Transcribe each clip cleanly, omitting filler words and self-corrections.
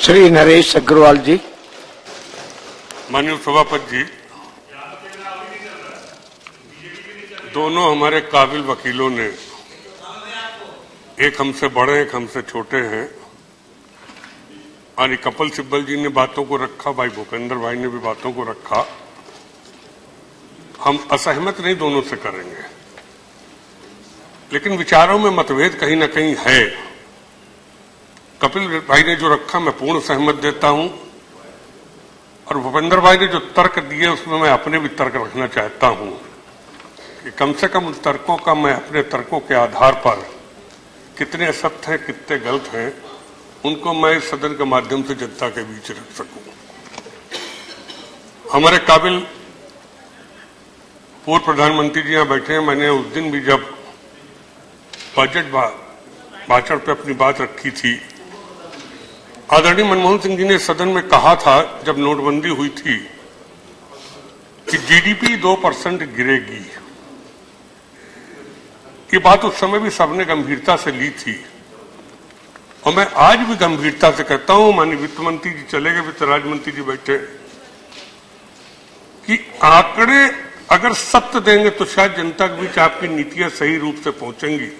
श्री नरेश अग्रवाल जी। माननीय सभापति जी, दोनों हमारे काबिल वकीलों ने, एक हमसे बड़े एक हमसे छोटे हैं, और कपिल सिब्बल जी ने बातों को रखा, भाई भूपेंद्र भाई ने भी बातों को रखा। हम असहमत नहीं दोनों से करेंगे, लेकिन विचारों में मतभेद कहीं ना कहीं है। कपिल भाई ने जो रखा मैं पूर्ण सहमत देता हूं, और भूपेंद्र भाई ने जो तर्क दिए उसमें मैं अपने भी तर्क रखना चाहता हूं कि कम से कम उन तर्कों का मैं अपने तर्कों के आधार पर कितने सत्य हैं कितने गलत हैं उनको मैं इस सदन के माध्यम से जनता के बीच रख सकूं। हमारे काबिल पूर्व प्रधानमंत्री जी यहां बैठे हैं। मैंने उस दिन भी जब बजट भाषण पे अपनी बात रखी थी, आदरणीय मनमोहन सिंह जी ने सदन में कहा था जब नोटबंदी हुई थी कि जीडीपी 2% गिरेगी। ये बात उस समय भी सबने गंभीरता से ली थी, और मैं आज भी गंभीरता से कहता हूं, माननीय वित्त मंत्री जी चले गए, वित्त राज्य मंत्री जी बैठे, कि आंकड़े अगर सत्य देंगे तो शायद जनता के बीच आपकी नीतियां सही रूप से पहुंचेंगी।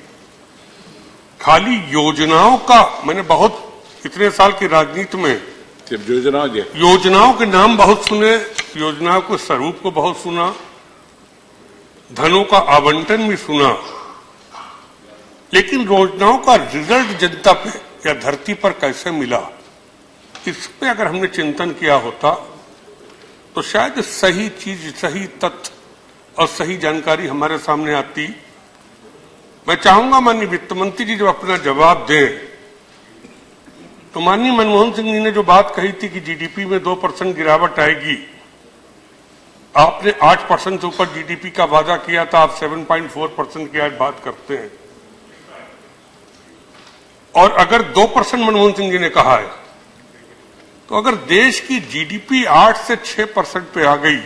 खाली योजनाओं का, मैंने बहुत इतने साल की राजनीति में योजनाओं के नाम बहुत सुने, योजनाओं के स्वरूप को बहुत सुना, धनों का आवंटन भी सुना, लेकिन योजनाओं का रिजल्ट जनता पे या धरती पर कैसे मिला, इस पे अगर हमने चिंतन किया होता तो शायद सही चीज, सही तथ्य और सही जानकारी हमारे सामने आती। मैं चाहूंगा माननीय वित्त मंत्री जी जब अपना जवाब दें तो माननीय मनमोहन सिंह जी ने जो बात कही थी कि जीडीपी में 2% गिरावट आएगी, आपने 8% से ऊपर जीडीपी का वादा किया था, आप 7.4% की आज बात करते हैं। और अगर 2% मनमोहन सिंह जी ने कहा है, तो अगर देश की जीडीपी 8 से 6% पे आ गई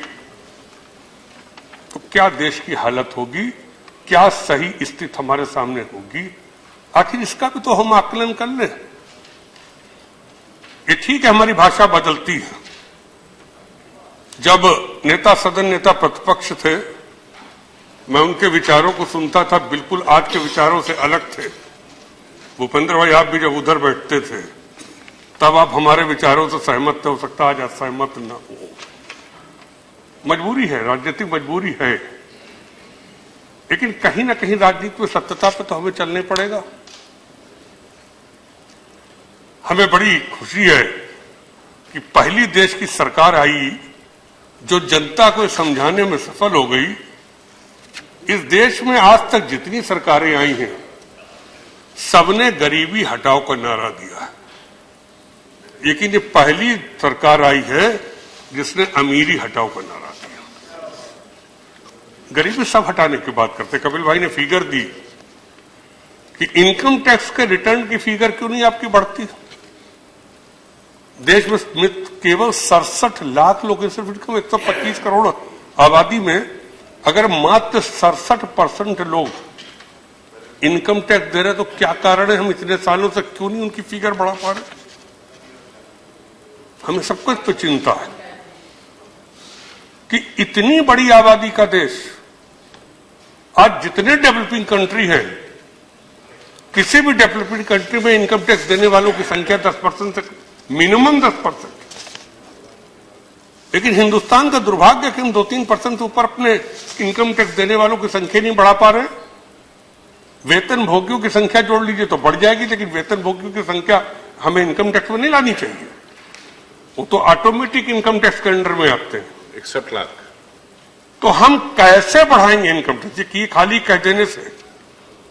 तो क्या देश की हालत होगी, क्या सही स्थिति हमारे सामने होगी। आखिर इसका भी तो हम आकलन कर लें। ये ठीक है, हमारी भाषा बदलती है। जब नेता सदन, नेता प्रतिपक्ष थे, मैं उनके विचारों को सुनता था, बिल्कुल आज के विचारों से अलग थे। भूपेंद्र भाई आप भी जब उधर बैठते थे तब आप हमारे विचारों से सहमत थे, हो सकता आज असहमत न हो। मजबूरी है, राजनीतिक मजबूरी है, लेकिन कहीं ना कहीं राजनीति में सत्यता पे तो हमें चलने पड़ेगा। हमें बड़ी खुशी है कि पहली देश की सरकार आई जो जनता को समझाने में सफल हो गई। इस देश में आज तक जितनी सरकारें आई हैं सबने गरीबी हटाओ का नारा दिया है, लेकिन ये पहली सरकार आई है जिसने अमीरी हटाओ का नारा दिया। गरीबी सब हटाने की बात करते। कपिल भाई ने फिगर दी कि इनकम टैक्स के रिटर्न की फिगर क्यों नहीं आपकी बढ़ती। देश में केवल 67 लाख लोग, सिर्फ इनकम 125 करोड़ आबादी में अगर मात्र 67% लोग इनकम टैक्स दे रहे तो क्या कारण है, हम इतने सालों से क्यों नहीं उनकी फिगर बढ़ा पा रहे। हमें सबको इस पर चिंता है कि इतनी बड़ी आबादी का देश, आज जितने डेवलपिंग कंट्री हैं, किसी भी डेवलपिंग कंट्री में इनकम टैक्स देने वालों की संख्या 10% से मिनिमम 10%, लेकिन हिंदुस्तान का दुर्भाग्य कि हम 2-3% से ऊपर अपने इनकम टैक्स देने वालों की संख्या नहीं बढ़ा पा रहे। वेतन भोगियों की संख्या जोड़ लीजिए तो बढ़ जाएगी, लेकिन वेतन भोगियों की संख्या हमें इनकम टैक्स में नहीं लानी चाहिए, वो तो ऑटोमेटिक इनकम टैक्स के अंडर में आते हैं। 61 लाख। तो हम कैसे बढ़ाएंगे इनकम टैक्स की खाली कह देने से।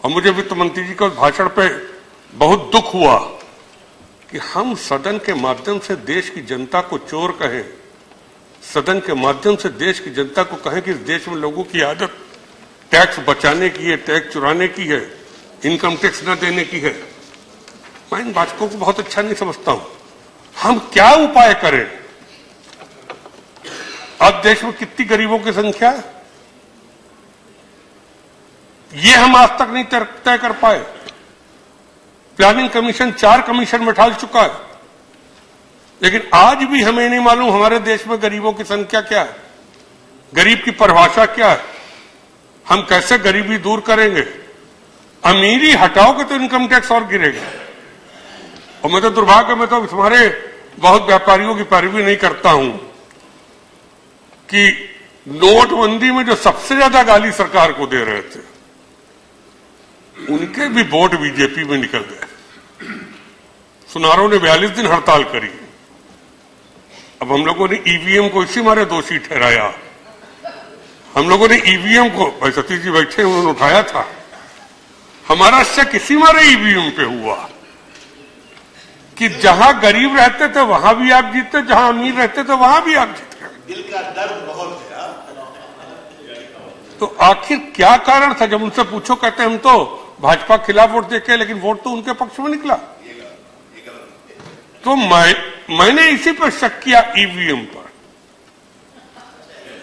और मुझे वित्त मंत्री जी के भाषण पे बहुत दुख हुआ कि हम सदन के माध्यम से देश की जनता को चोर कहें, सदन के माध्यम से देश की जनता को कहें कि इस देश में लोगों की आदत टैक्स बचाने की है, टैक्स चुराने की है, इनकम टैक्स न देने की है। मैं इन बातों को बहुत अच्छा नहीं समझता हूं। हम क्या उपाय करें। अब देश में कितनी गरीबों की संख्या है, ये हम आज तक नहीं तय कर पाए। प्लानिंग कमीशन 4 कमीशन में ढाल चुका है। लेकिन आज भी हमें नहीं मालूम हमारे देश में गरीबों की संख्या क्या है, गरीब की परिभाषा क्या है, हम कैसे गरीबी दूर करेंगे। अमीरी हटाओगे तो इनकम टैक्स और गिरेगा। और मैं तो दुर्भाग्य में तो तुम्हारे बहुत व्यापारियों की पैरवी नहीं करता हूं कि नोटबंदी में जो सबसे ज्यादा गाली सरकार को दे रहे थे उनके भी वोट बीजेपी में निकल गए। सुनारों ने 42 दिन हड़ताल करी। अब हम लोगों ने ईवीएम को इसी मारे दोषी ठहराया। हम लोगों ने ईवीएम को, भाई सतीश जी बैठे उन्होंने उठाया था, हमारा शक इसी मारे ईवीएम पे हुआ कि जहां गरीब रहते थे वहां भी आप जीतते, जहां अमीर रहते थे वहां भी आप जीत गए। दिल का दर्द बहुत है। तो आखिर क्या कारण था? जब उनसे पूछो कहते हम तो भाजपा के खिलाफ वोट देखे, लेकिन वोट तो उनके पक्ष में निकला। तो मैंने इसी पर शक किया ईवीएम पर,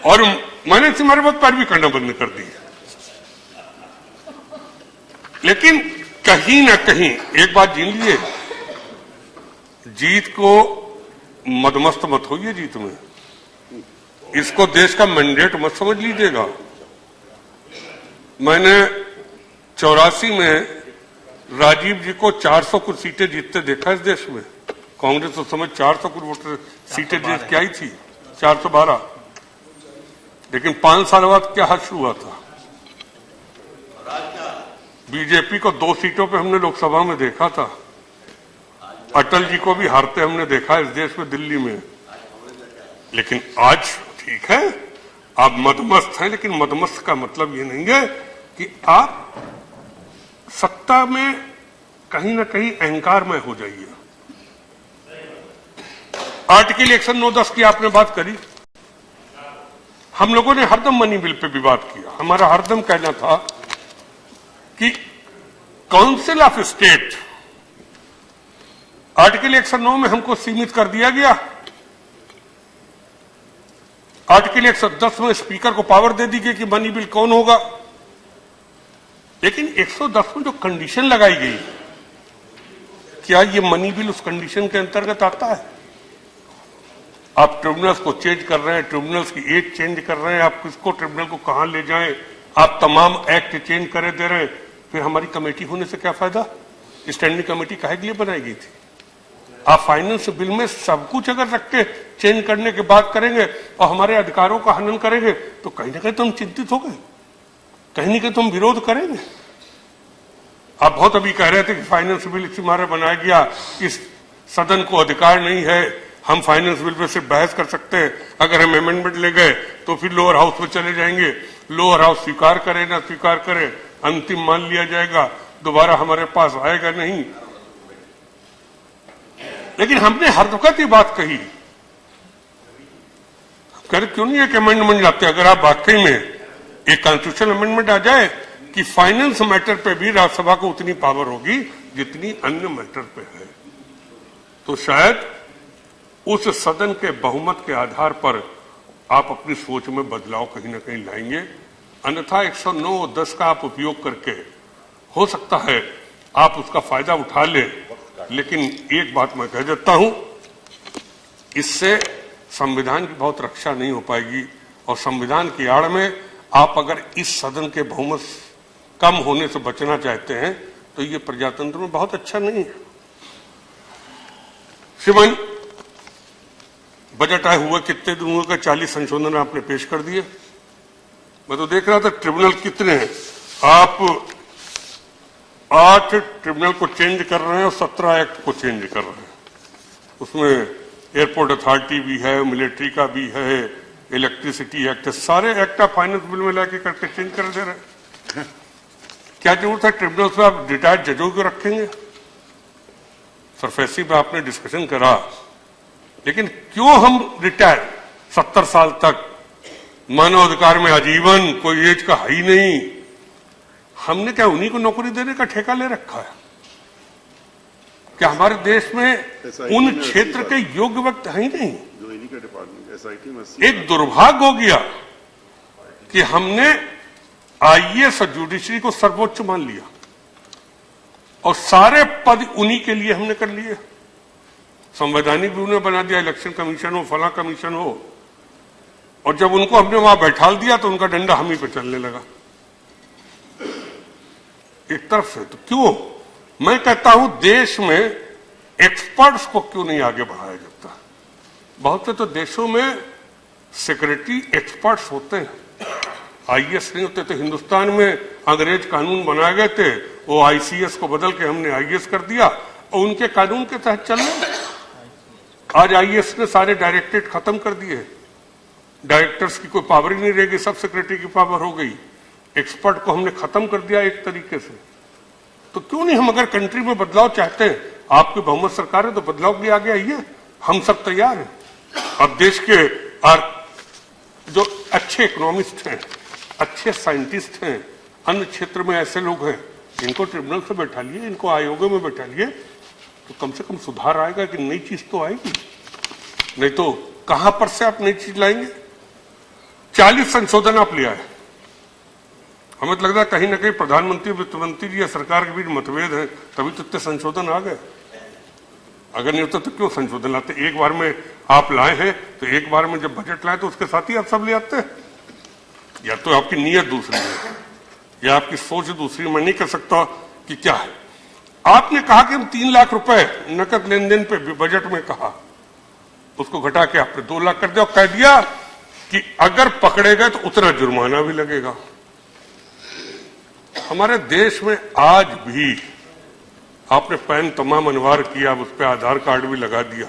और मैंने तुम्हारे बहुत पैरवी करना बंद कर दी। लेकिन कहीं ना कहीं एक बात जान लीजिए, जीत को मदमस्त मत होइए जीत में, इसको देश का मैंडेट मत समझ लीजिएगा। मैंने 84 में राजीव जी को 400 कुछ सीटें जीतते देखा इस देश में। कांग्रेस उस समय 400 कुछ वोटर सीटें जीत के आई थी, 412। लेकिन 5 साल बाद क्या हर्ष हुआ था? बीजेपी को 2 सीटों पे हमने लोकसभा में देखा था। अटल जी को भी हारते हमने देखा इस देश में, दिल्ली में। लेकिन आज ठीक है, आप मदमस्त हैं, लेकिन मदमस्त का मतलब ये नहीं है कि आप सत्ता में कहीं ना कहीं अहंकार में हो जाइए। आर्टिकल 109(10) की आपने बात करी। हम लोगों ने हरदम मनी बिल पे विवाद किया। हमारा हरदम कहना था कि काउंसिल ऑफ स्टेट, आर्टिकल 109 में हमको सीमित कर दिया गया। आर्टिकल 110 में स्पीकर को पावर दे दी गई कि मनी बिल कौन होगा। लेकिन 110 में जो कंडीशन लगाई गई, क्या ये मनी बिल उस कंडीशन के अंतर्गत आता है? आप ट्रिब्यूनल्स को चेंज कर रहे हैं, ट्रिब्यूनल्स की एज चेंज कर रहे हैं, आप किसको ट्रिब्यूनल को कहां ले जाएं, आप तमाम एक्ट चेंज करे दे रहे हैं। फिर हमारी कमेटी होने से क्या फायदा? स्टैंडिंग कमेटी काहे के लिए बनाई गई थी? आप फाइनेंस बिल में सब कुछ अगर रख के चेंज करने की बात करेंगे और हमारे अधिकारों का हनन करेंगे तो कहीं ना कहीं तो हम चिंतित हो गए, कहीं ना कहीं तो हम विरोध करेंगे। आप बहुत अभी कह रहे थे कि फाइनेंस बिल इसी मारे बनाया गया, इस सदन को अधिकार नहीं है, हम फाइनेंस बिल पे सिर्फ बहस कर सकते हैं, अगर हम अमेंडमेंट ले गए तो फिर लोअर हाउस में चले जाएंगे, लोअर हाउस स्वीकार करे ना स्वीकार करे अंतिम मान लिया जाएगा, दोबारा हमारे पास आएगा नहीं। लेकिन हमने हर वक्त ये बात कही, कर क्यों नहीं एक अमेंडमेंट लाते? अगर आप वाकई में एक कॉन्स्टिट्यूशनल अमेंडमेंट आ जाए कि फाइनेंस मैटर पे भी राज्यसभा को उतनी पावर होगी जितनी अन्य मैटर पे है, तो शायद उस सदन के बहुमत के आधार पर आप अपनी सोच में बदलाव कहीं ना कहीं लाएंगे। अन्यथा 109(10) का आप उपयोग करके हो सकता है आप उसका फायदा उठा ले। लेकिन एक बात मैं कह देता हूं, इससे संविधान की बहुत रक्षा नहीं हो पाएगी, और संविधान की आड़ में आप अगर इस सदन के बहुमत कम होने से बचना चाहते हैं तो ये प्रजातंत्र में बहुत अच्छा नहीं है। श्रीमान, बजट आए हुए कितने दिन हुए? 40 संशोधन आपने पेश कर दिए। मैं तो देख रहा था ट्रिब्यूनल कितने हैं, आप 8 ट्रिब्यूनल को चेंज कर रहे हैं और 17 एक्ट को चेंज कर रहे हैं। उसमें एयरपोर्ट अथॉरिटी भी है, मिलिट्री का भी है, इलेक्ट्रिसिटी एक्ट, सारे एक्ट आप फाइनेंस बिल में लाके करके चेंज कर दे रहे हैं। क्या जरूरत है ट्रिब्यूनल्स में आप रिटायर्ड जजों को रखेंगे? सरफेसी में आपने डिस्कशन करा, लेकिन क्यों हम रिटायर 70 साल तक मानवाधिकार में आजीवन, कोई एज का है ही नहीं? हमने क्या उन्हीं को नौकरी देने का ठेका ले रखा है? क्या हमारे देश में उन क्षेत्र के योग्य व्यक्ति हैं ही नहीं? जो इन्हीं का डिपार्टमेंट SIT में एक दुर्भाग्य हो गया कि हमने IAS और जुडिशरी को सर्वोच्च मान लिया और सारे पद उन्हीं के लिए हमने कर लिए। संवैधानिक भी उन्हें बना दिया, इलेक्शन कमीशन हो, फला कमीशन हो। और जब उनको हमने वहां बैठाल दिया तो उनका डंडा हम ही पे चलने लगा एक तरफ से। तो क्यों, मैं कहता हूं देश में एक्सपर्ट्स को क्यों नहीं आगे बढ़ाया जाता? बहुत से तो देशों में सिक्योरिटी एक्सपर्ट्स होते हैं, आईएएस नहीं होते। तो हिंदुस्तान में अंग्रेज कानून बनाए गए थे, वो आईसीएस को बदल के हमने आईएएस कर दिया और उनके कानून के तहत चल रहे। आज आईएएस ने सारे डायरेक्टरेट खत्म कर दिए, डायरेक्टर्स की कोई पावर ही नहीं रहेगी, सब सिक्योरिटी की पावर हो गई। एक्सपर्ट को हमने खत्म कर दिया एक तरीके से। तो क्यों नहीं हम, अगर कंट्री में बदलाव चाहते हैं, आपकी बहुमत सरकार है तो बदलाव के आगे आइए, हम सब तैयार हैं। अब देश के जो अच्छे इकोनॉमिस्ट हैं, अच्छे साइंटिस्ट हैं, अन्य क्षेत्र में ऐसे लोग हैं, इनको ट्रिब्यूनल से बैठा लिए, इनको आयोगों में बैठा लिए, तो कम से कम सुधार आएगा कि नई चीज तो आएगी। नहीं तो कहां पर से आप नई चीज लाएंगे? 40 संशोधन आप ले आए। हमें तो लगता है कहीं ना कहीं प्रधानमंत्री, वित्त मंत्री जी या सरकार के बीच मतभेद है, तभी तो इतने संशोधन आ गए। अगर नहीं होता तो क्यों संशोधन लाते? एक बार में आप लाए हैं तो एक बार में जब बजट लाए तो उसके साथ ही आप सब ले आते हैं। या तो आपकी नीयत दूसरी है या आपकी सोच दूसरी। मैं नहीं कह सकता कि क्या है। आपने कहा कि हम 3 लाख रुपए नकद लेन देन पे बजट में कहा, उसको घटा के आपने 2 लाख कर दिया और कह दिया कि अगर पकड़े गए तो उतना जुर्माना भी लगेगा। हमारे देश में आज भी आपने पैन तमाम अनिवार्य किया, उस पर आधार कार्ड भी लगा दिया।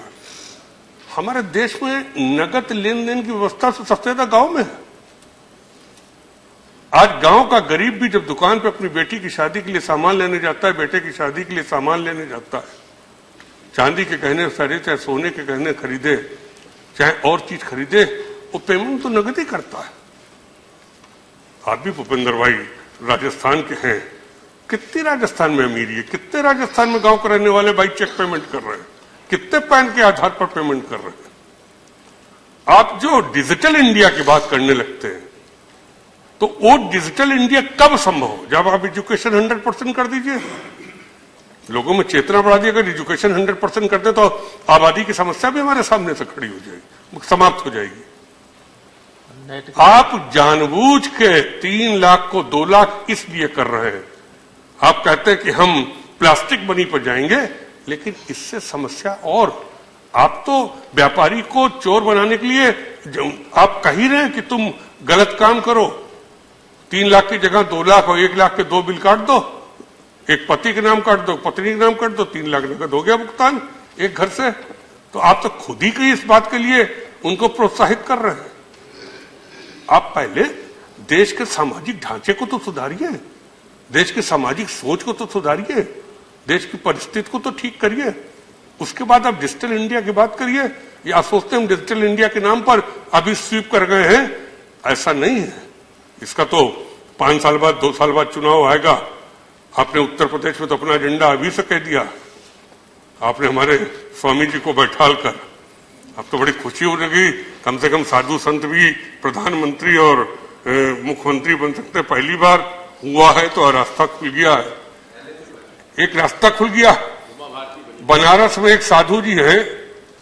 हमारे देश में नगद लेन देन की व्यवस्था से सबसे ज्यादा गांव में है। आज गांव का गरीब भी जब दुकान पे अपनी बेटी की शादी के लिए सामान लेने जाता है, बेटे की शादी के लिए सामान लेने जाता है, चांदी के गहने सारे, चाहे सोने के गहने खरीदे, चाहे और चीज खरीदे, वो पेमेंट तो नगद ही करता है। आप भी भूपेंद्र भाई राजस्थान के हैं, कितनी राजस्थान में अमीरी है, कितने राजस्थान में गांव के रहने वाले भाई चेक पेमेंट कर रहे हैं, कितने पैन के आधार पर पेमेंट कर रहे हैं। आप जो डिजिटल इंडिया की बात करने लगते हैं, तो वो डिजिटल इंडिया कब संभव हो? जब आप एजुकेशन 100% कर दीजिए, लोगों में चेतना बढ़ा दी। अगर एजुकेशन 100% करते तो आबादी की समस्या भी हमारे सामने से खड़ी हो जाएगी, समाप्त हो जाएगी। आप जानबूझ के 3 लाख को 2 लाख इसलिए कर रहे हैं। आप कहते हैं कि हम प्लास्टिक मनी पर जाएंगे, लेकिन इससे समस्या और। आप तो व्यापारी को चोर बनाने के लिए आप कह ही रहे हैं कि तुम गलत काम करो, 3 लाख की जगह 2 लाख और 1 लाख के 2 बिल काट दो, एक पति के नाम काट दो, पत्नी के नाम काट दो, 3 लाख नकद हो गया भुगतान एक घर से। तो आप तो खुद ही कहीं इस बात के लिए उनको प्रोत्साहित कर रहे हैं। आप पहले देश के सामाजिक ढांचे को तो सुधारिए, देश की सामाजिक सोच को तो सुधारिए, देश की परिस्थिति को तो ठीक करिए, उसके बाद आप डिजिटल इंडिया की बात करिए। या सोचते हैं हम डिजिटल इंडिया के नाम पर अभी स्वीप कर गए हैं, ऐसा नहीं है। इसका तो 5 साल बाद, 2 साल बाद चुनाव आएगा। आपने उत्तर प्रदेश में तो अपना एजेंडा अभी से कह दिया, आपने हमारे स्वामी जी को बैठाल कर। अब तो बड़ी खुशी हो रही, कम से कम साधु संत भी प्रधानमंत्री और मुख्यमंत्री बन सकते। पहली बार हुआ है तो रास्ता खुल गया है, एक रास्ता खुल गया। बनारस में एक साधु जी हैं,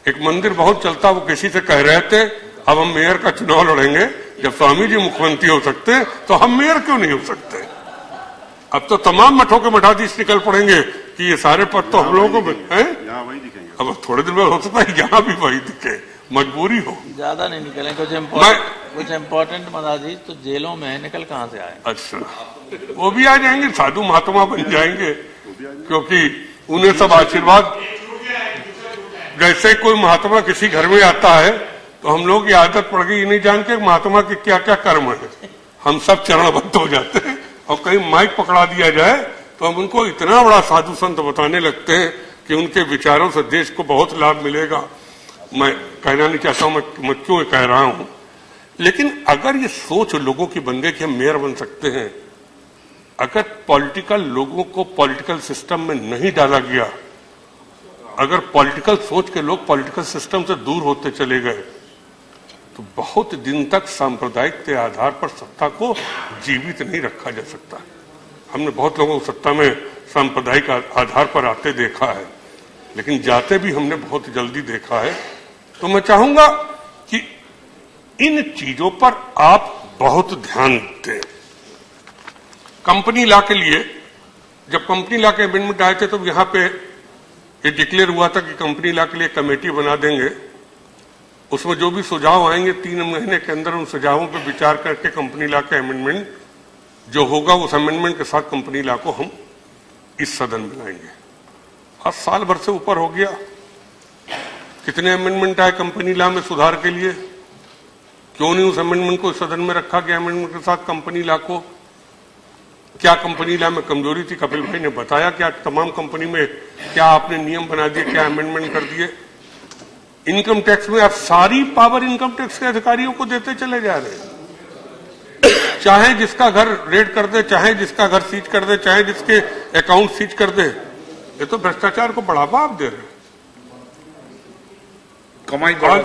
एक मंदिर बहुत चलता, वो किसी से कह रहे थे अब हम मेयर का चुनाव लड़ेंगे, जब स्वामी जी मुख्यमंत्री हो सकते तो हम मेयर क्यों नहीं हो सकते? अब तो तमाम मठों के मठाधीश निकल पड़ेंगे कि ये सारे पद तो हम लोगों को हैं। यहाँ वही दिखेंगे। अब थोड़े दिन बाद हो सकता है यहाँ भी वही दिखे, मजबूरी हो। ज्यादा नहीं निकले, कुछ इम्पोर्टेंट मठाधीश तो जेलों में है, निकल कहाँ से आए? अच्छा, वो भी आ जाएंगे, साधु महात्मा बन जाएंगे, क्योंकि उन्हें सब आशीर्वाद। जैसे कोई महात्मा किसी घर में आता है तो हम लोग की आदत पड़ गई, ये नहीं जान के महात्मा के क्या क्या कर्म है, हम सब चरणबद्ध हो जाते हैं। और कहीं माइक पकड़ा दिया जाए तो हम उनको इतना बड़ा साधु संत बताने लगते हैं कि उनके विचारों से देश को बहुत लाभ मिलेगा। मैं कहना नहीं चाहता हूं, मैं क्यों कह रहा हूं, लेकिन अगर ये सोच लोगों की बन गई कि हम मेयर बन सकते हैं, अगर पॉलिटिकल लोगों को पॉलिटिकल सिस्टम में नहीं डाला गया, अगर पॉलिटिकल सोच के लोग पॉलिटिकल सिस्टम से दूर होते चले गए, तो बहुत दिन तक सांप्रदायिक के आधार पर सत्ता को जीवित नहीं रखा जा सकता। हमने बहुत लोगों को सत्ता में सांप्रदायिक आधार पर आते देखा है। लेकिन जाते भी हमने बहुत जल्दी देखा है। तो मैं चाहूंगा कि इन चीजों पर आप बहुत ध्यान दें। कंपनी लॉ के लिए, जब कंपनी लॉ के अमेंडमेंट आए थे तो यहां पे ये डिक्लेयर हुआ था कि कंपनी लॉ के लिए कमेटी बना देंगे, उसमें जो भी सुझाव आएंगे 3 महीने के अंदर उन सुझावों पर विचार करके कंपनी लॉ के अमेंडमेंट जो होगा उस अमेंडमेंट के साथ कंपनी लॉ को हम इस सदन में लाएंगे। आज साल भर से ऊपर हो गया, कितने अमेंडमेंट आए कंपनी लॉ में सुधार के लिए, क्यों नहीं उस अमेंडमेंट को सदन में रखा गया अमेंडमेंट के साथ कंपनी लॉ को? क्या कंपनी लॉ में कमजोरी थी? कपिल भाई ने बताया क्या तमाम कंपनी में क्या आपने नियम बना दिए, क्या अमेंडमेंट कर दिए। इनकम टैक्स में आप सारी पावर इनकम टैक्स के अधिकारियों को देते चले जा रहे हैं, चाहे जिसका घर रेड कर दे, चाहे जिसका घर सीज कर दे, चाहे जिसके अकाउंट सीज कर दे। ये तो भ्रष्टाचार को बढ़ावा आप दे रहे हैं। कमाई बढ़ा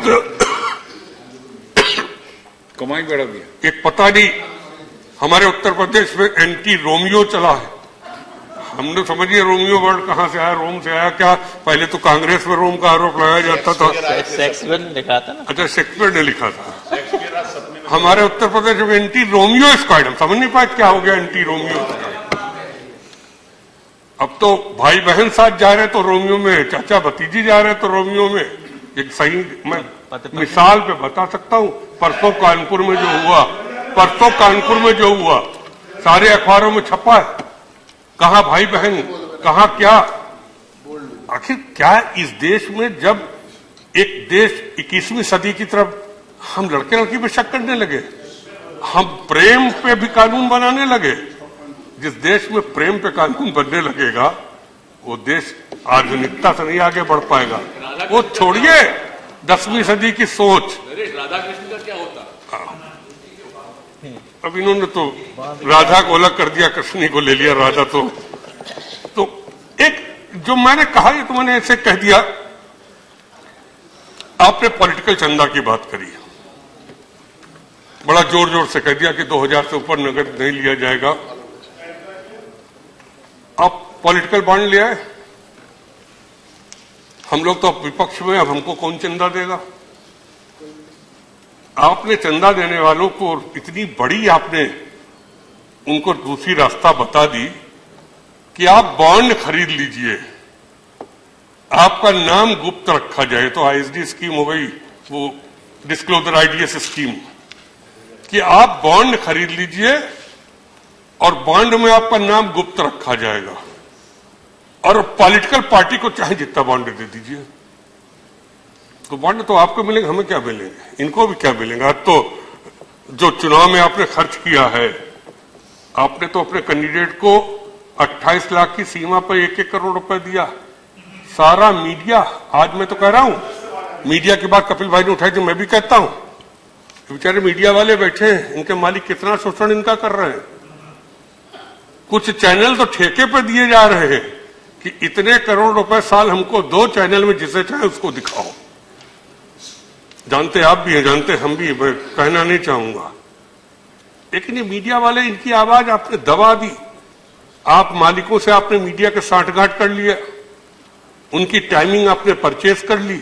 दिया। एक पता नहीं हमारे उत्तर प्रदेश में एंटी रोमियो चला है। हमने समझिए रोमियो वर्ड कहां से आया, रोम से आया क्या? पहले तो कांग्रेस में रोम का आरोप लगाया जाता था। शेक्सपियर ने लिखा था ना। अच्छा, शेक्सपियर ने लिखा था। हमारे उत्तर प्रदेश में एंटी रोमियो स्क्वाड, हम समझ नहीं पाए क्या हो गया एंटी रोमियो स्क्वाड। अब तो भाई बहन साथ जा रहे तो रोमियो में, चाचा भतीजी जा रहे तो रोमियो में। एक सही मैं मिसाल पे बता सकता हूं, परसों कानपुर में जो हुआ सारे अखबारों में छपा है। कहां भाई बहन, कहां क्या? आखिर क्या इस देश में जब एक देश 21वीं सदी की तरफ हम लड़के लड़की पे शक करने लगे, हम प्रेम पे भी कानून बनाने लगे। जिस देश में प्रेम पे कानून बनने लगेगा वो देश आधुनिकता से नहीं आगे बढ़ पाएगा। वो छोड़िए 10वीं सदी की सोच। राधा कृष्ण का क्या होता? अब इन्होंने तो राधा को अलग कर दिया, कृष्ण को ले लिया। राधा तो एक जो मैंने कहा ये तो मैंने ऐसे कह दिया। आपने पॉलिटिकल चंदा की बात करी, बड़ा जोर जोर से कह दिया कि 2000 से ऊपर नगद नहीं लिया जाएगा। आप पॉलिटिकल बॉन्ड ले आए, हम लोग तो अब विपक्ष में, अब हमको कौन चंदा देगा? आपने चंदा देने वालों को इतनी बड़ी आपने उनको दूसरी रास्ता बता दी कि आप बॉन्ड खरीद लीजिए, आपका नाम गुप्त रखा जाए। तो आईएसडी स्कीम हो गई, वो डिस्क्लोजर आईडीएस स्कीम, कि आप बॉन्ड खरीद लीजिए और बॉन्ड में आपका नाम गुप्त रखा जाएगा और पॉलिटिकल पार्टी को चाहे जितना बॉन्ड दे दीजिए। तो बॉन्ड तो आपको मिलेंगे, हमें क्या मिलेंगे, इनको भी क्या मिलेंगे। आज तो जो चुनाव में आपने खर्च किया है, आपने तो अपने कैंडिडेट को 28 लाख की सीमा पर 1-1 करोड़ रुपए दिया। सारा मीडिया, आज मैं तो कह रहा हूं, मीडिया की बात कपिल भाई ने उठाई थी, मैं भी कहता हूं, बेचारे मीडिया वाले बैठे हैं, इनके मालिक कितना शोषण इनका कर रहे हैं। कुछ चैनल तो ठेके पर दिए जा रहे हैं कि इतने करोड़ रुपए साल हमको 2 चैनल में जिसे चाहे उसको दिखाओ। जानते आप भी हैं, जानते हम भी, मैं कहना नहीं चाहूंगा, लेकिन ये मीडिया वाले, इनकी आवाज आपने दबा दी। आप मालिकों से आपने मीडिया के साठगांठ कर लिया, उनकी टाइमिंग आपने परचेज कर ली।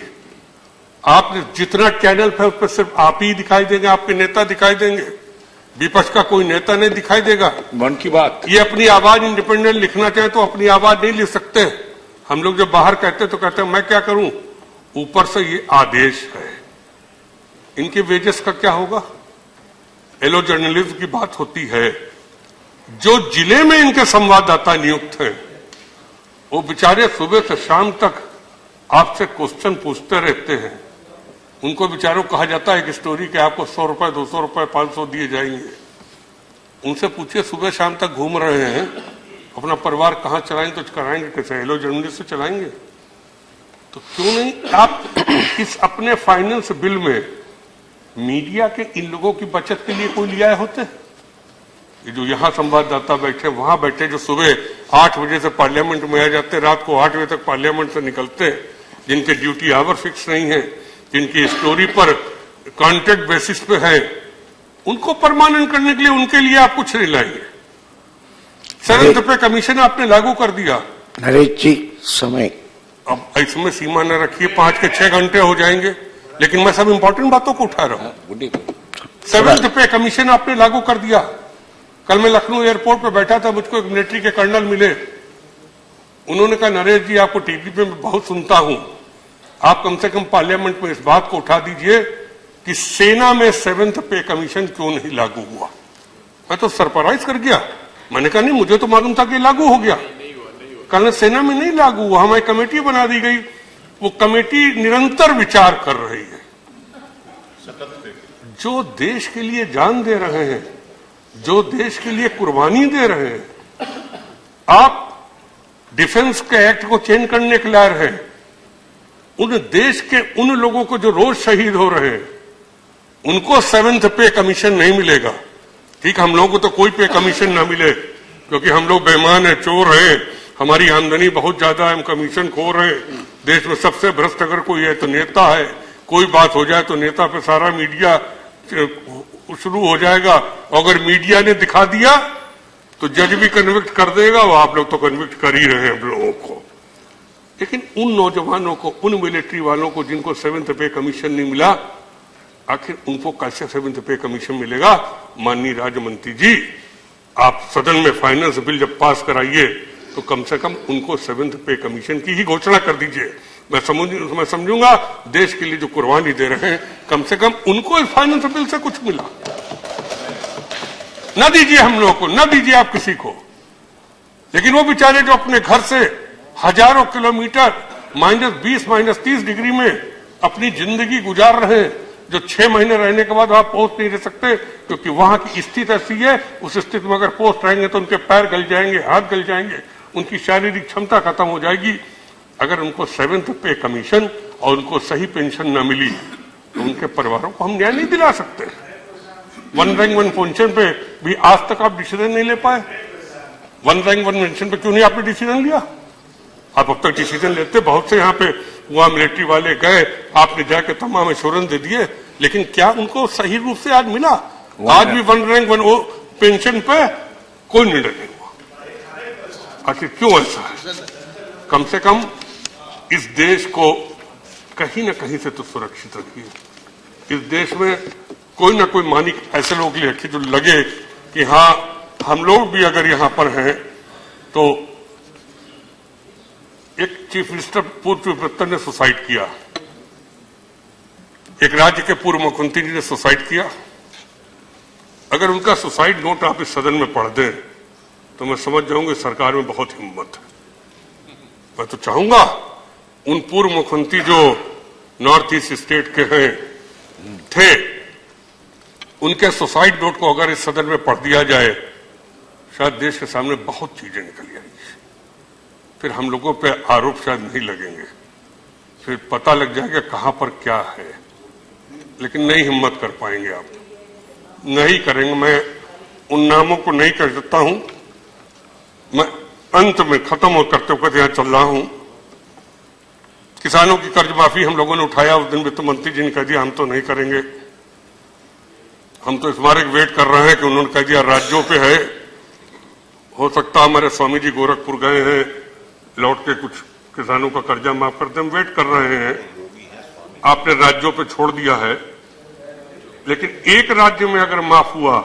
आपने जितना चैनल है उस पर सिर्फ आप ही दिखाई देंगे, आपके नेता दिखाई देंगे, विपक्ष का कोई नेता नहीं दिखाई देगा। मन की बात। ये अपनी आवाज इंडिपेंडेंट लिखना चाहे तो अपनी आवाज नहीं लिख सकते। हम लोग जब बाहर कहते तो कहते हैं मैं क्या करूं, ऊपर से ये आदेश है। इनके वेजेस का क्या होगा? एलो जर्नलिज्म की बात होती है, जो जिले में इनके संवाददाता नियुक्त हैं वो बेचारे सुबह से शाम तक आपसे क्वेश्चन पूछते रहते हैं। उनको बेचारों को कहा जाता है कि स्टोरी के आपको 100 रुपए, 200 रुपए, 500 दिए जाएंगे। उनसे पूछिए, सुबह शाम तक घूम रहे हैं, अपना परिवार कहां चलाएंगे, तो कराएंगे कैसे? एलो जर्नलिस्ट से चलाएंगे। तो क्यों नहीं आप इस अपने फाइनेंस बिल में मीडिया के इन लोगों की बचत के लिए कोई लिया होते? ये जो यहां संवाददाता बैठे, वहां बैठे, जो सुबह 8 बजे से पार्लियामेंट में आ जाते, रात को 8 बजे तक पार्लियामेंट से निकलते, जिनके ड्यूटी आवर फिक्स नहीं है, जिनकी स्टोरी पर कॉन्ट्रैक्ट बेसिस पे है, उनको परमानेंट करने के लिए उनके लिए आप कुछ नहीं लाएंगे। 7th पे कमीशन आपने लागू कर दिया। नरेश जी, समय अब इसमें सीमा न रखिए, 5 के 6 घंटे हो जाएंगे, लेकिन मैं सब इंपॉर्टेंट बातों को उठा रहा हूं। 7th पे कमीशन आपने लागू कर दिया। कल मैं लखनऊ एयरपोर्ट पे बैठा था, मुझको एक मिलिट्री के कर्नल मिले। उन्होंने कहा, नरेश जी आपको टीवी पे मैं बहुत सुनता हूं, आप कम से कम पार्लियामेंट में इस बात को उठा दीजिए कि सेना में 7th पे कमीशन क्यों नहीं लागू हुआ। मैं तो सरप्राइज कर गया। मैंने कहा नहीं, मुझे तो मालूम था कि लागू हो गया। कहना सेना में नहीं लागू हुआ, हमारी कमेटी बना दी गई। वो कमेटी निरंतर विचार कर रही है। जो देश के लिए जान दे रहे हैं, जो देश के लिए कुर्बानी दे रहे हैं, आप डिफेंस के एक्ट को चेंज करने के लायक हैं। उन देश के उन लोगों को जो रोज शहीद हो रहे हैं, उनको 7th पे कमीशन नहीं मिलेगा। ठीक, हम लोगों को तो कोई पे कमीशन ना मिले क्योंकि हम लोग बेईमान है, चोर हैं, हमारी आमदनी बहुत ज्यादा है, हम कमीशन खो रहे हैं। देश में सबसे भ्रष्ट अगर कोई है तो नेता है। कोई बात हो जाए तो नेता पे सारा मीडिया शुरू हो जाएगा। अगर मीडिया ने दिखा दिया तो जज भी कन्विक्ट कर देगा, वो आप लोग तो कन्विक्ट कर ही रहे हैं हम लोगों को। लेकिन उन नौजवानों को, उन मिलिट्री वालों को जिनको 7th पे कमीशन नहीं मिला, आखिर उनको कैसे 7th पे कमीशन मिलेगा? माननीय राज्य मंत्री जी, आप सदन में फाइनेंस बिल जब पास कराइए तो कम से कम उनको 7th पे कमीशन की ही घोषणा कर दीजिए। मैं समझूंगा देश के लिए जो कुर्बानी दे रहे हैं, कम से कम उनको इस फाइनेंस बिल से कुछ मिला। न दीजिए हम लोग को, न दीजिए आप किसी को। लेकिन वो बेचारे जो अपने घर से हजारों किलोमीटर -20 -30 डिग्री में अपनी जिंदगी गुजार रहे हैं, जो 6 महीने रहने के बाद आप पोस्ट नहीं रह सकते क्योंकि वहां की स्थिति ऐसी है। उस स्थिति में अगर पोस्ट रहेंगे तो उनके पैर गल जाएंगे, हाथ गल जाएंगे, उनकी शारीरिक क्षमता खत्म हो जाएगी। अगर उनको 7th पे कमीशन और उनको सही पेंशन न मिली तो उनके परिवारों को हम न्याय नहीं दिला सकते। 1 रैंक 1 पेंशन पे भी आज तक आप डिसीजन नहीं ले पाए। 1 रैंक 1 पेंशन पे क्यों नहीं आपने डिसीजन लिया? आप अब तक डिसीजन लेते। बहुत से यहाँ पे वहां मिलिट्री वाले गए, आपने जाके तमाम एश्योरेंस दे दिए, लेकिन क्या उनको सही रूप से आज मिला? आज भी 1 रैंक 1 पेंशन पे कोई निर्णय नहीं हुआ। आखिर क्यों ऐसा है? कम से कम इस देश को कहीं न कहीं से तो सुरक्षित रखिए। इस देश में कोई ना कोई मालिक ऐसे लोग रखिए जो लगे कि हाँ, हम लोग भी अगर यहां पर हैं तो एक चीफ मिनिस्टर पूर्व चीफ मिनिस्टर ने सुसाइड किया, एक राज्य के पूर्व मुख्यमंत्री जी ने सुसाइड किया। अगर उनका सुसाइड नोट आप इस सदन में पढ़ दें तो मैं समझ जाऊंगा सरकार में बहुत हिम्मत है। मैं तो चाहूंगा उन पूर्व मुख्यमंत्री जो नॉर्थ ईस्ट स्टेट के हैं थे, उनके सुसाइड नोट को अगर इस सदन में पढ़ दिया जाए, शायद देश के सामने बहुत चीजें निकल जाएंगी। फिर हम लोगों पे आरोप शायद नहीं लगेंगे, फिर पता लग जाएगा कहां पर क्या है। लेकिन नहीं हिम्मत कर पाएंगे आप, नहीं करेंगे। मैं उन नामों को नहीं कह सकता हूं। मैं अंत में खत्म करते वक्त यहां चल रहा हूं। किसानों की कर्ज माफी हम लोगों ने उठाया, उस दिन वित्त मंत्री जी ने कह दिया हम तो नहीं करेंगे। हम तो इस बार वेट कर रहे हैं कि उन्होंने कह दिया राज्यों पे है। हो सकता हमारे स्वामी जी गोरखपुर गए हैं, लौट के कुछ किसानों का कर्जा माफ करते, हम वेट कर रहे हैं। आपने राज्यों पे छोड़ दिया है, लेकिन एक राज्य में अगर माफ हुआ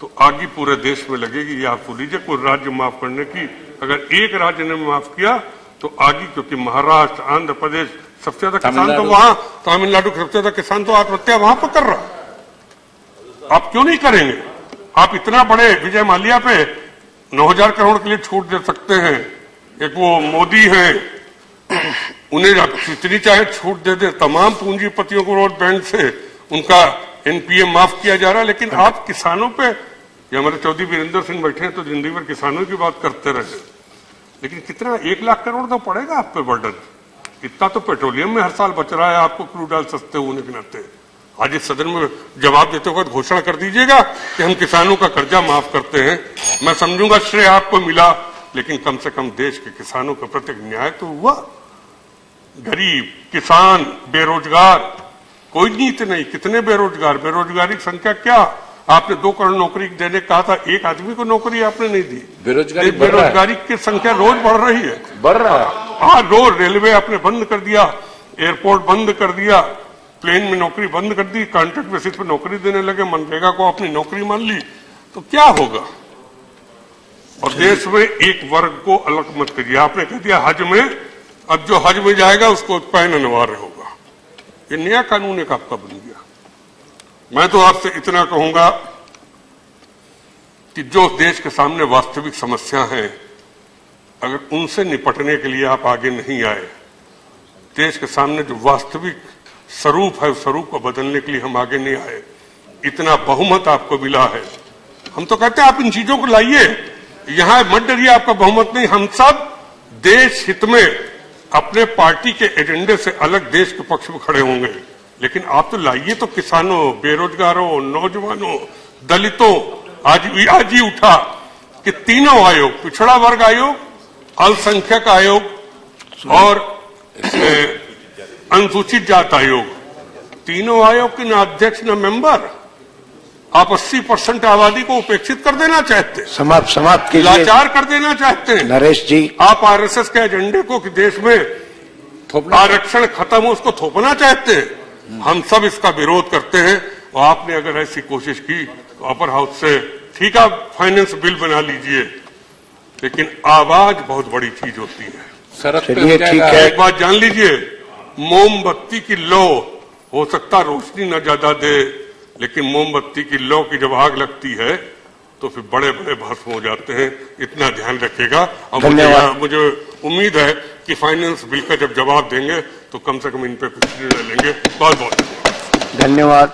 तो आगे पूरे देश में लगेगी। ये आप लीजिए, कोई राज्य माफ करने की, अगर एक राज्य ने माफ किया तो आगे, क्योंकि महाराष्ट्र, आंध्र प्रदेश सबसे ज्यादा किसान तो वहां, तमिलनाडु सबसे ज्यादा किसान तो आत्महत्या वहां पर कर रहा है। आप क्यों नहीं करेंगे? आप इतना बड़े विजय माल्या पे 9,000 करोड़ के लिए छूट दे सकते हैं। एक वो मोदी हैं, उन्हें आप जितनी चाहे छूट दे दे। तमाम पूंजीपतियों को रोज बैंक से उनका एनपीए माफ किया जा रहा है, लेकिन आप किसानों पे, ये हमारे चौधरी वीरेंद्र सिंह बैठे हैं तो जिंदगी भर किसानों की बात करते रहे, लेकिन कितना 1 लाख करोड़ तो पड़ेगा आप पे बर्डन। इतना तो पेट्रोलियम में हर साल बच रहा है आपको क्रूड ऑयल सस्ते होने के नाते। आज इस सदन में जवाब देते वक्त घोषणा कर दीजिएगा कि हम किसानों का कर्जा माफ करते हैं। मैं समझूंगा श्रेय आपको मिला, लेकिन कम से कम देश के किसानों के प्रति न्याय तो हुआ। गरीब, किसान, बेरोजगार, कोई नीति नहीं। कितने बेरोजगार, बेरोजगारी की संख्या क्या? आपने 2 करोड़ नौकरी देने कहा था, एक आदमी को नौकरी आपने नहीं दी। बेरोजगारी की संख्या रोज बढ़ रही है, बढ़ रहा है। रोज रेलवे आपने बंद कर दिया, एयरपोर्ट बंद कर दिया, प्लेन में नौकरी बंद कर दी, कॉन्ट्रैक्ट बेसिस पर नौकरी देने लगे, मनरेगा को अपनी नौकरी मान ली, तो क्या होगा? और देश में एक वर्ग को अलग मत करिए। आपने कह दिया हज में, अब जो हज में जाएगा उसको पैन अनिवार्य होगा। ये नया कानून एक आपका बन गया। मैं तो आपसे इतना कहूंगा कि जो देश के सामने वास्तविक समस्या है, अगर उनसे निपटने के लिए आप आगे नहीं आए, देश के सामने जो वास्तविक स्वरूप है उस स्वरूप को बदलने के लिए हम आगे नहीं आए, इतना बहुमत आपको मिला है, हम तो कहते हैं आप इन चीजों को लाइए, यहां मत डरिए आपका बहुमत नहीं। हम सब देश हित में अपने पार्टी के एजेंडे से अलग देश के पक्ष में खड़े होंगे, लेकिन आप तो लाइए तो किसानों, बेरोजगारों, नौजवानों, दलितों। आज ही उठा कि तीनों आयोग, पिछड़ा वर्ग आयोग, अल्पसंख्यक आयोग और अनुसूचित जात आयोग, तीनों आयोग के न अध्यक्ष न मेंबर, आप 80% आबादी को उपेक्षित कर देना चाहते हैं, समाप्त कीजिए, लाचार कर देना चाहते हैं नरेश जी। आप आरएसएस के एजेंडे को कि देश में आरक्षण खत्म हो उसको थोपना चाहते हैं। हम सब इसका विरोध करते हैं और आपने अगर ऐसी कोशिश की तो अपर हाउस से ठीक है फाइनेंस बिल बना लीजिए, लेकिन आवाज बहुत बड़ी चीज होती है। सड़क पे चलिए, हो जाएगा। ठीक है। एक बात जान लीजिए, मोमबत्ती की लौ हो सकता रोशनी न ज्यादा दे, लेकिन मोमबत्ती की लौ की जब आग लगती है तो फिर बड़े बड़े भस्म हो जाते हैं। इतना ध्यान रखिएगा। और मुझे उम्मीद है कि फाइनेंस बिल का जब जवाब देंगे तो कम से कम इन पे कुछ निर्णय लेंगे। बहुत बहुत धन्यवाद।